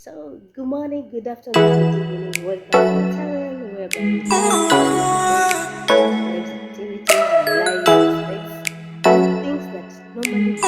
So, good morning, good afternoon, good evening. Welcome to the channel where we lives, activities, life aspects, and things that normally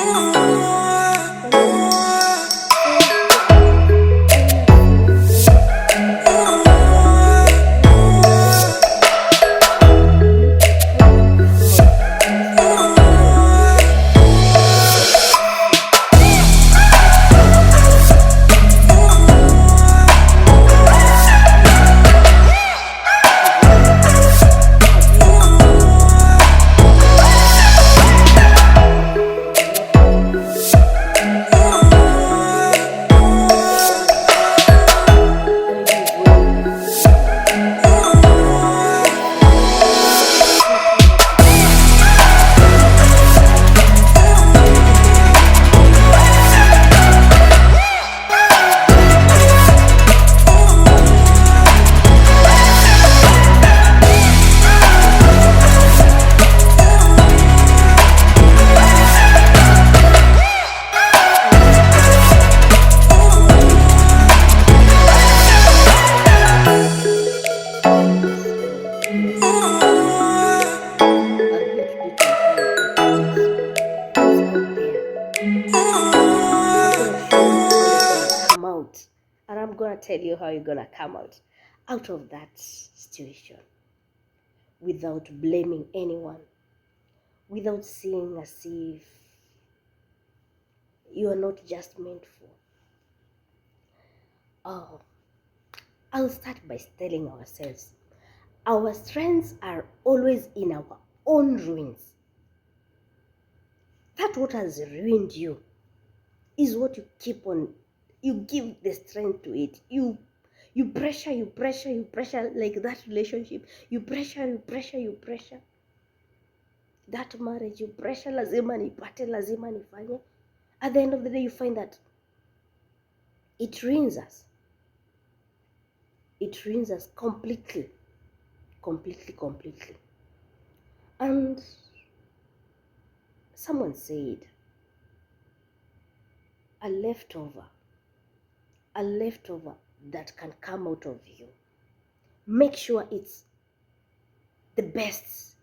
and I'm gonna tell you how you're gonna come out of that situation without blaming anyone, without seeing as if you are not just meant for. Oh, I'll start by telling ourselves our strengths are always in our own ruins. That what has ruined you is what you give the strength to it. You pressure like that relationship. You pressure. That marriage, you pressure, lazima nipate, lazima nifanye. At the end of the day, you find that it ruins us. It ruins us completely. And someone said, a leftover that can come out of you. Make sure it's the best.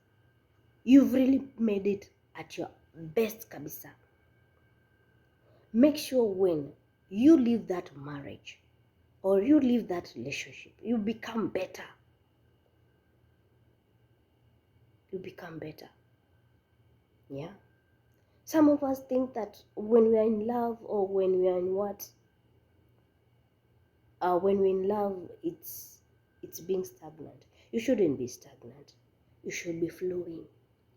You've really made it at your best, kabisa. Make sure when you leave that marriage or you leave that relationship, you become better. You become better. Yeah. Some of us think that when we are in love or when we are in when we're in love, it's being stagnant. You shouldn't be stagnant. You should be flowing.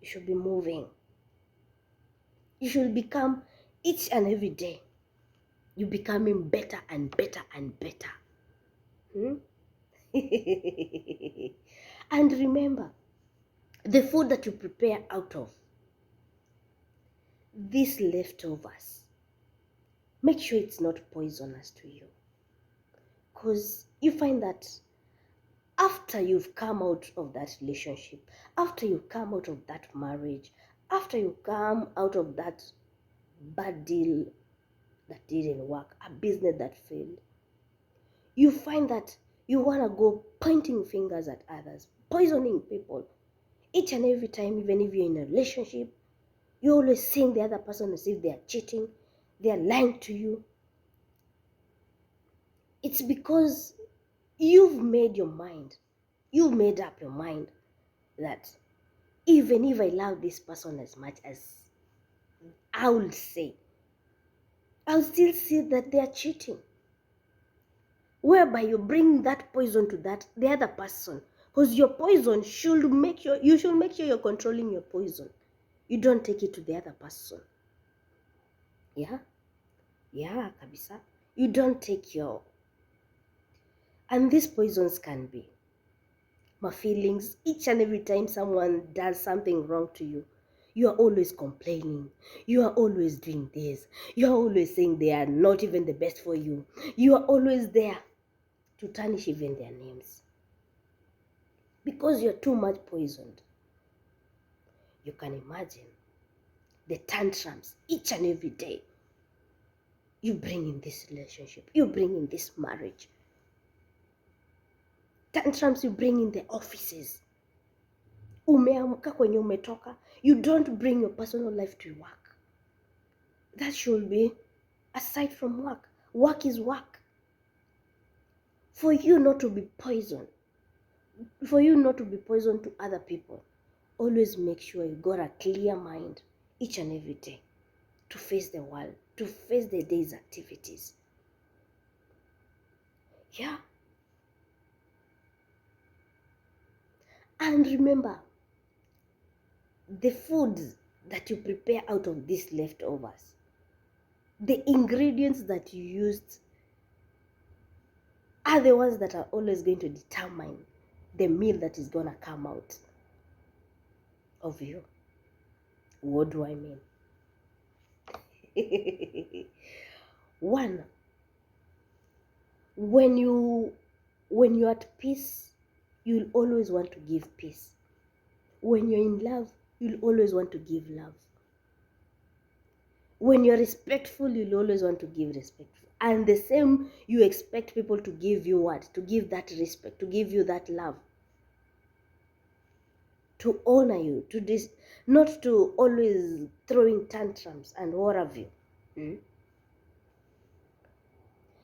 You should be moving. You should become each and every day. You're becoming better and better and better. And remember, the food that you prepare out of these leftovers, make sure it's not poisonous to you. Because you find that after you've come out of that relationship, after you come out of that marriage, after you come out of that bad deal that didn't work, a business that failed, you find that you want to go pointing fingers at others, poisoning people. Each and every time, even if you're in a relationship, you're always seeing the other person as if they are cheating, they are lying to you. It's because you've made up your mind that even if I love this person as much as I will say, I'll still see that they are cheating. Whereby you bring that poison to the other person. Because your poison you should make sure you're controlling your poison. You don't take it to the other person. Yeah, kabisa. You don't take your... And these poisons can be my feelings. Each and every time someone does something wrong to you, you are always complaining. You are always doing this. You are always saying they are not even the best for you. You are always there to tarnish even their names. Because you're too much poisoned. You can imagine the tantrums each and every day. you bring in this relationship, you bring in this marriage. Tantrums you bring in the offices. Umeamka kwenye umetoka. You don't bring your personal life to work. That should be aside from work. Work is work. For you not to be poisoned, for you not to be poisoned to other people, always make sure you got a clear mind each and every day to face the world, to face the day's activities. Yeah. And remember, the foods that you prepare out of these leftovers, the ingredients that you used are the ones that are always going to determine the meal that is going to come out of you. What do I mean? One, when you're at peace, you'll always want to give peace. When you're in love, you'll always want to give love. When you're respectful, you'll always want to give respect. And the same, you expect people to give you what? To give that respect, to give you that love, to honor you, to this, not to always throwing tantrums and what have you.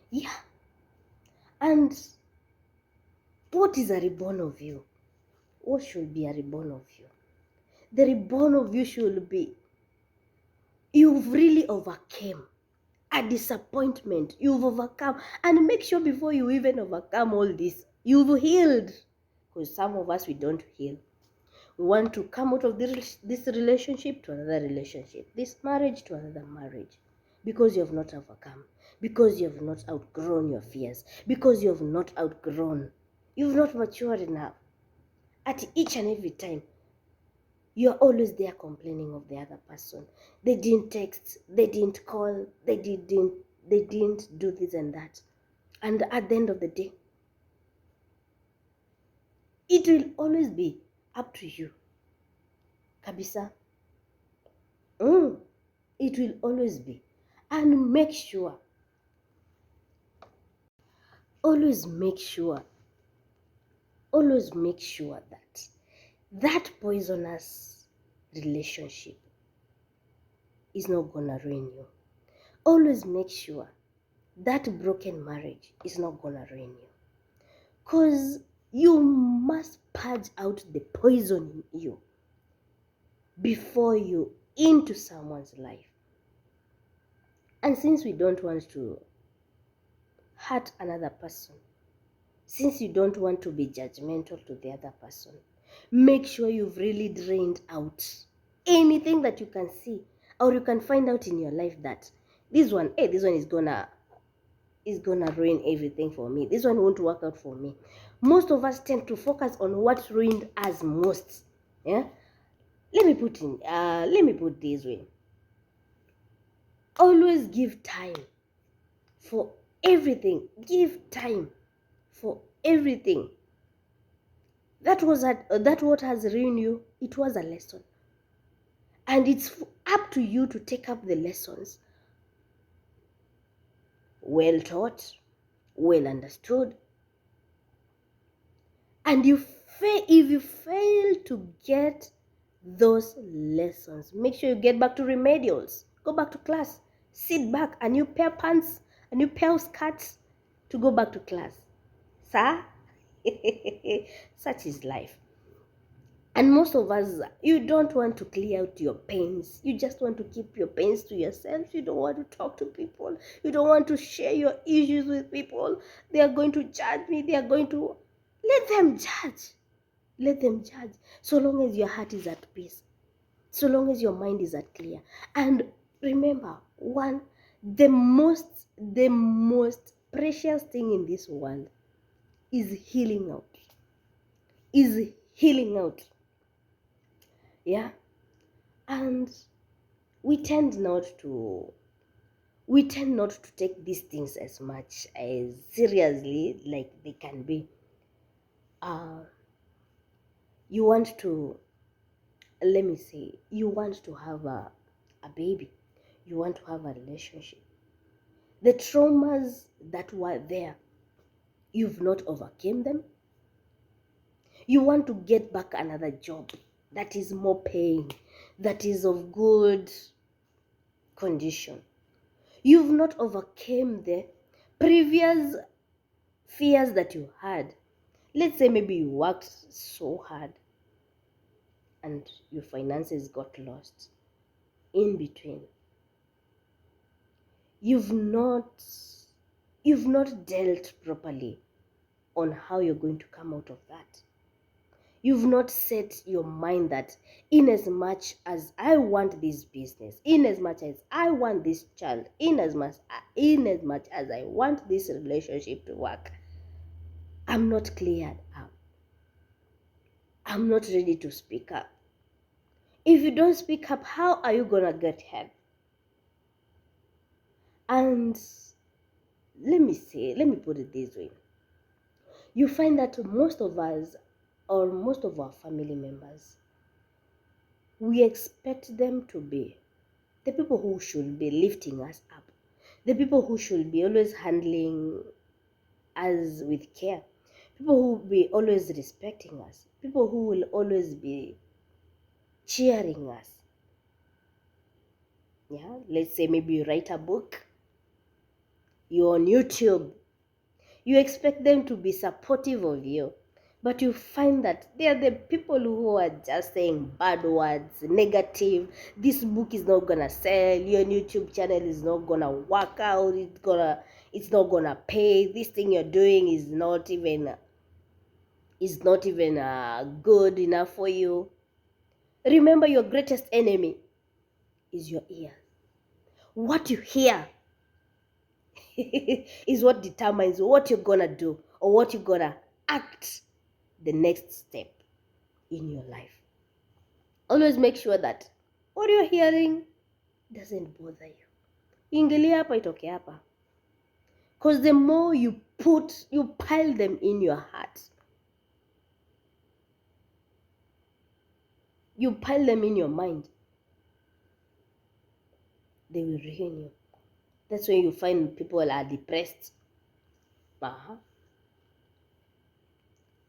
Yeah. And what is a reborn of you? What should be a reborn of you? The reborn of you should be, you've really overcame a disappointment. You've overcome. And make sure before you even overcome all this, you've healed. Because some of us, we don't heal. We want to come out of this relationship to another relationship, this marriage to another marriage, because you have not overcome, because you have not outgrown your fears, because you have not outgrown, you've not matured enough. At each and every time, you're always there complaining of the other person. They didn't text, they didn't call, they didn't do this and that. And at the end of the day, it will always be up to you. Kabisa. It will always be. And always make sure that that poisonous relationship is not gonna ruin you. Always make sure that broken marriage is not gonna ruin you. Because you must purge out the poison in you before you into someone's life. And since we don't want to hurt another person, since you don't want to be judgmental to the other person, make sure you've really drained out anything that you can see or you can find out in your life that this one is gonna ruin everything for me. This one won't work out for me. Most of us tend to focus on what ruined us most. Yeah. Let me put this way. Always give time for everything. Give time for everything. That what has ruined you. It was a lesson, and it's up to you to take up the lessons. Well taught, well understood, and if you fail to get those lessons, make sure you get back to remedials. Go back to class. Sit back, a new pair of pants, a new pair of skirts to go back to class. Sir, such is life. And most of us, you don't want to clear out your pains. You just want to keep your pains to yourself. You don't want to talk to people. You don't want to share your issues with people. They are going to judge me. They are going to... Let them judge. Let them judge. So long as your heart is at peace. So long as your mind is at clear. And remember, the most precious thing in this world is healing out. Yeah. And we tend not to take these things as much as seriously like they can be. You want to, let me say, you want to have a baby, you want to have a relationship, The traumas that were there, you've not overcame them. You want to get back another job that is more paying, that is of good condition. You've not overcame the previous fears that you had. Let's say maybe you worked so hard and your finances got lost in between. You've not dealt properly on how you're going to come out of that. You've not set your mind that in as much as I want this business, in as much as I want this child, in as much as I want this relationship to work, I'm not cleared up. I'm not ready to speak up. If you don't speak up, how are you gonna get help? And let me put it this way. You find that most of us, or most of our family members, we expect them to be the people who should be lifting us up, the people who should be always handling us with care, people who will be always respecting us, people who will always be cheering us. Yeah, let's say maybe you write a book, you're on YouTube, you expect them to be supportive of you, but you find that they are the people who are just saying bad words, negative. This book is not gonna sell, your YouTube channel is not gonna work out, it's not gonna pay, this thing you're doing is not even good enough for you. Remember, your greatest enemy is your ear. What you hear is what determines what you're gonna do or what you're gonna act the next step in your life. Always make sure that what you're hearing doesn't bother you. Ingilia hapa itoke hapa. Because the more you pile them in your heart, you pile them in your mind, they will ruin you. That's when you find people are depressed.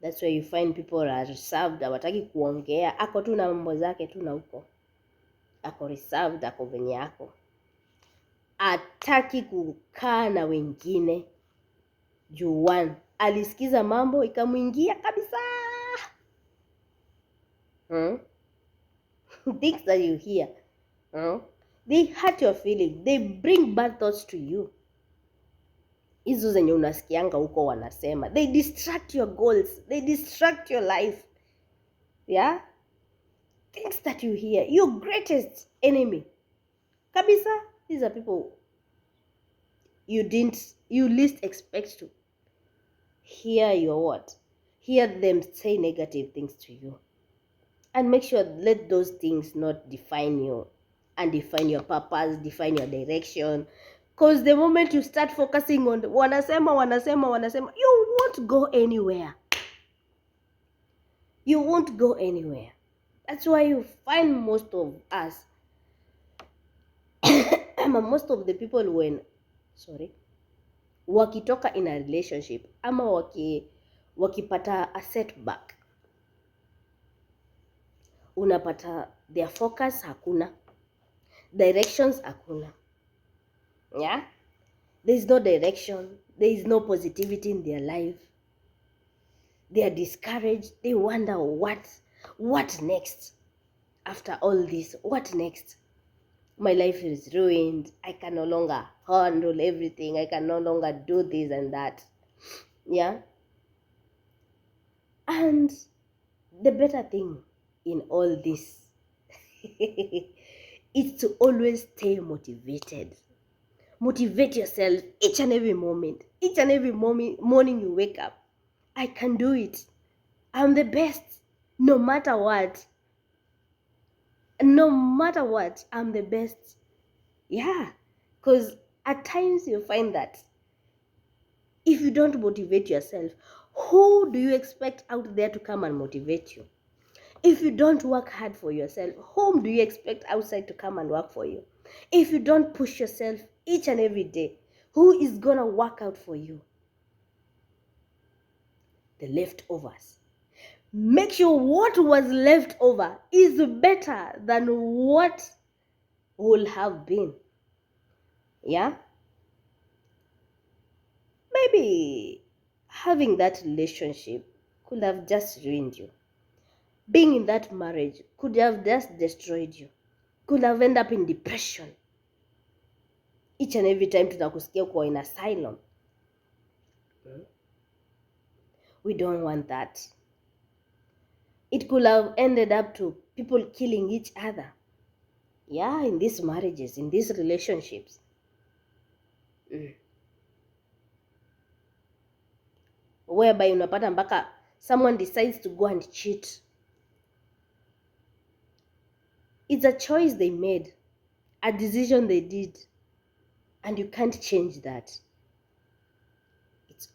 That's where you find people are reserved, hawataki kuongea, ako tu na mambo zake tu na huko. Ako reserved, ako venye yako. Hataki kukaa na wengine. Juan alisikiza mambo ikamuingia kabisa. Things that you hear, they hurt your feelings, they bring bad thoughts to you. Hizo zenye unasikianga huko wanasema, they distract your goals, they distract your life. Yeah, things that you hear, your greatest enemy kabisa, these are people you least expect to hear them say negative things to you. And make sure, let those things not define you and define your purpose, define your direction. Because the moment you start focusing on wanasema, you won't go anywhere. You won't go anywhere. That's why you find most of us, most of the people wakitoka in a relationship, ama wakipata a setback, unapata their focus hakuna, directions hakuna. Yeah, there is no direction, there is no positivity in their life. They are discouraged. They wonder what next after all this. What next? My life is ruined. I can no longer handle everything. I can no longer do this and that. Yeah. And the better thing in all this is to always stay motivated. Motivate yourself each and every moment. Each and every morning you wake up. I can do it. I'm the best. No matter what. No matter what, I'm the best. Yeah. Because at times you find that if you don't motivate yourself, who do you expect out there to come and motivate you? If you don't work hard for yourself, whom do you expect outside to come and work for you? If you don't push yourself each and every day, Who is going to work out for you? The leftovers. Make sure what was left over is better than what will have been. Yeah? Maybe having that relationship could have just ruined you. Being in that marriage could have just destroyed you. Could have ended up in depression. Each and every time tunakusikia uko in asylum. We don't want that. It could have ended up to people killing each other. Yeah, in these marriages, in these relationships. Whereby unapata mpaka someone decides to go and cheat. It's a choice they made, a decision they did, and you can't change that. It's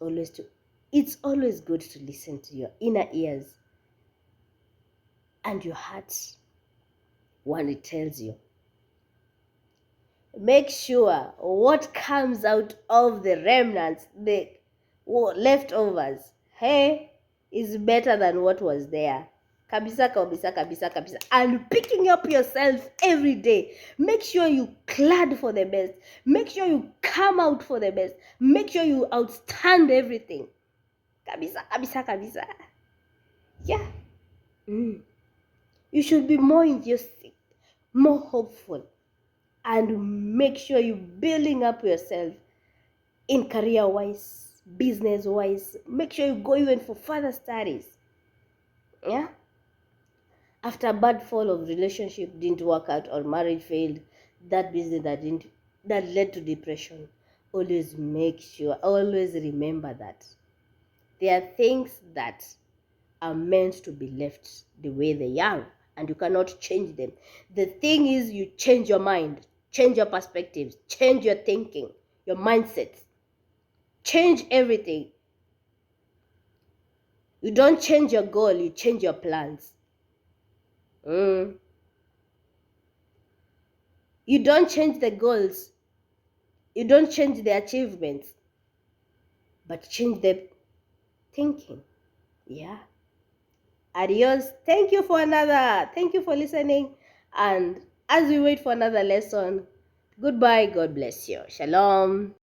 always good to listen to your inner ears and your heart when it tells you. Make sure what comes out of the remnants, the leftovers, hey, is better than what was there. Kabisa, kabisa, kabisa, kabisa. And picking up yourself every day. Make sure you clad for the best. Make sure you come out for the best. Make sure you outstand everything. Kabisa, kabisa, kabisa. Yeah. You should be more enthusiastic, more hopeful, and make sure you're building up yourself in career-wise, business-wise. Make sure you go even for further studies. Yeah? After a bad fall of relationship didn't work out or marriage failed, that business that led to depression, always make sure, always remember that there are things that are meant to be left the way they are, and you cannot change them. The thing is, you change your mind, change your perspectives, change your thinking, your mindset, change everything. You don't change your goal, you change your plans. You don't change the goals, you don't change the achievements, but change the thinking. Yeah. Adios. Thank you for listening. And as we wait for another lesson, goodbye. God bless you. Shalom.